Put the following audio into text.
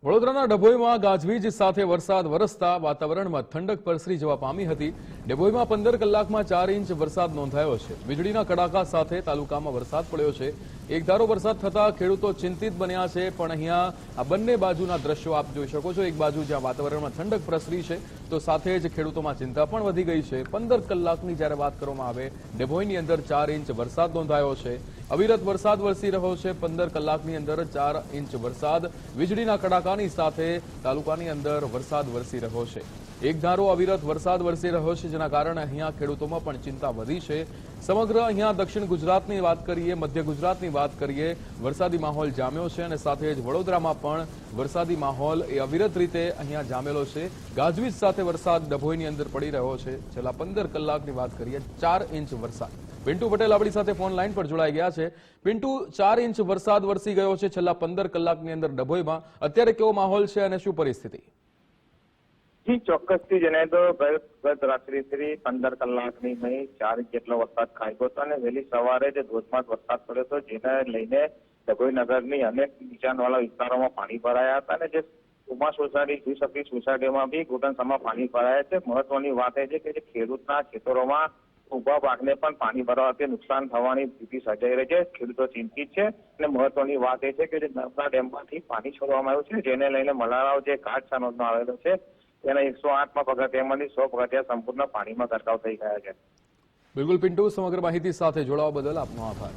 વડોદરાના ડભોઈમાં ગાજવીજ સાથે વરસાદ વરસતા વાતાવરણમાં ઠંડક પ્રસરી જવા પામી હતી। ડભોઈમાં 15 કલાકમાં 4 ઇંચ વરસાદ નોંધાયો છે। વીજળીના કડાકા સાથે તાલુકામાં વરસાદ પડ્યો છે। એકધારો વરસાદ થતા ખેડૂતો ચિંતિત બન્યા છે, પણ અહીંયા આ બંને બાજુના દ્રશ્યો આપ જોઈ શકો છો। એક બાજુ જ્યાં વાતાવરણમાં ઠંડક પ્રસરી છે, તો સાથે જ ખેડૂતોમાં ચિંતા પણ વધી ગઈ છે। 15 કલાકની જ્યારે વાત કરવામાં આવે, ડભોઈની અંદર 4 ઇંચ વરસાદ નોંધાયો છે। અવિરત વરસાદ વરસી રહ્યો છે। 15 કલાકની અંદર 4 ઇંચ વરસાદ, વીજળીના કડાકાની સાથે તાલુકાની અંદર વરસાદ વરસી રહ્યો છે। એકધારો અવિરત વરસાદ વરસી રહ્યો છે, જેના કારણે અહીંયા ખેડૂતોમાં પણ ચિંતા વધી છે। સમગ્ર અહીંયા દક્ષિણ ગુજરાતની વાત કરીએ, મધ્ય ગુજરાતની વાત કરીએ, વરસાદી માહોલ જામ્યો છે અને સાથે જ વડોદરામાં પણ વરસાદી માહોલ એ અવિરત રીતે અહીંયા જામેલો છે। ગાજવીજ સાથે વરસાદ ડભોઈની અંદર પડી રહ્યો છે। છેલ્લા 15 કલાકની વાત કરીએ, 4 ઇંચ વરસાદ। પિન્ટુ પટેલ આપણી સાથે ફોન લાઈન પર જોડાઈ ગયા છે। પિન્ટુ, 4 ઇંચ વરસાદ વરસી ગયો છે છેલ્લા 15 કલાકની અંદર ડભોઈમાં। અત્યારે કેવો માહોલ છે અને શું પરિસ્થિતિ? જી, ચોક્કસથી જણાય તો ગત રાત્રિથી 15 કલાકની નહીં 4 ઇંચ જેટલો વરસાદ ખાબક્યો હતો અને વહેલી સવારે જે ધોધમાર વરસાદ પડ્યો હતો, જેને લઈને ડભોઈ નગરની અનેક નીચાણવાળા વિસ્તારોમાં પાણી ભરાયા હતા અને જે ઉમા સોસાયટી જોઈ શકી સોસાયટીમાં બી ઘૂંટણસમાં પાણી ભરાયા છે। મહત્વની વાત એ છે કે જે ખેડૂતના ખેતરોમાં ઉભા પાકને પણ પાણી ભરાવાથી નુકસાન થવાની સ્થિતિ સર્જાઈ રહી છે। ખેડૂતો ચિંતિત છે અને મહત્વની વાત એ છે કે જે નર્મદા ડેમમાંથી પાણી છોડવામાં આવ્યું છે, જેને લઈને મલારાવ જે ઘાટ સાનોદમાં આવેલો છે, તેના 108માં પગથિયામાંથી 100 પગથિયા સંપૂર્ણ પાણીમાં ગરકાવ થઈ ગયા છે। બિલકુલ પિન્ટુ, સમગ્ર માહિતી સાથે જોડાવા બદલ આપનો આભાર।